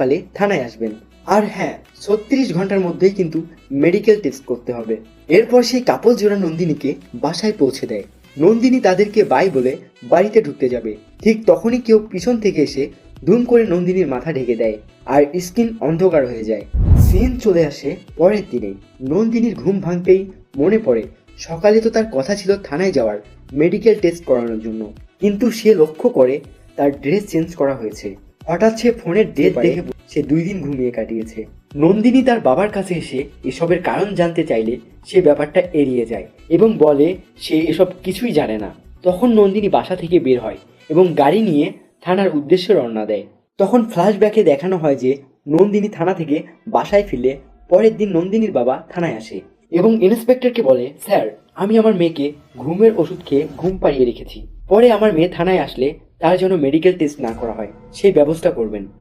সকালে থানায় আসবেন। আর হ্যাঁ, 36 ঘন্টার মধ্যেই কিন্তু মেডিকেল টেস্ট করতে হবে। এরপর সেই কাপড় জোড়া নন্দিনীকে বাসায় পৌঁছে দেয়। নন্দিনী তাদেরকে বাই বলে বাড়িতে ঢুকতে যাবে, ঠিক তখনই কেউ পিছন থেকে এসে ধুম করে নন্দিনীর মাথা ঢেকে দেয় আর স্কিন অন্ধকার হয়ে যায়। সিন চলে আসে পরের দিনে। নন্দিনীর ঘুম ভাঙতেই মনে পড়ে সকালে তো তার কথা ছিল থানায় যাওয়ার মেডিকেল টেস্ট করানোর জন্য, কিন্তু সে লক্ষ্য করে তার ড্রেস চেঞ্জ করা হয়েছে। হঠাৎ সে ফোনের ডেট দেখে সে 2 দিন ঘুমিয়ে কাটিয়েছে। নন্দিনী তার বাবার কাছে এসে এসবের কারণ জানতে চাইলে সে ব্যাপারটা এড়িয়ে যায় এবং বলে সে এসব কিছুই জানে না। তখন নন্দিনী বাসা থেকে বের হয় এবং গাড়ি নিয়ে থানার উদ্দেশ্যে রওনা দেয়। তখন ফ্ল্যাশব্যাকে দেখানো হয় যে নন্দিনী থানা থেকে বাসায় ফিরলে পরের দিন নন্দিনীর বাবা থানায় আসে এবং ইন্সপেক্টরকে বলে, স্যার, আমি আমার মেয়েকে ঘুমের ওষুধ খেয়ে ঘুম পাড়িয়ে রেখেছি। পরে আমার মেয়ে থানায় আসলে তার জন্য মেডিকেল টেস্ট না করা হয় সেই ব্যবস্থা করবেন।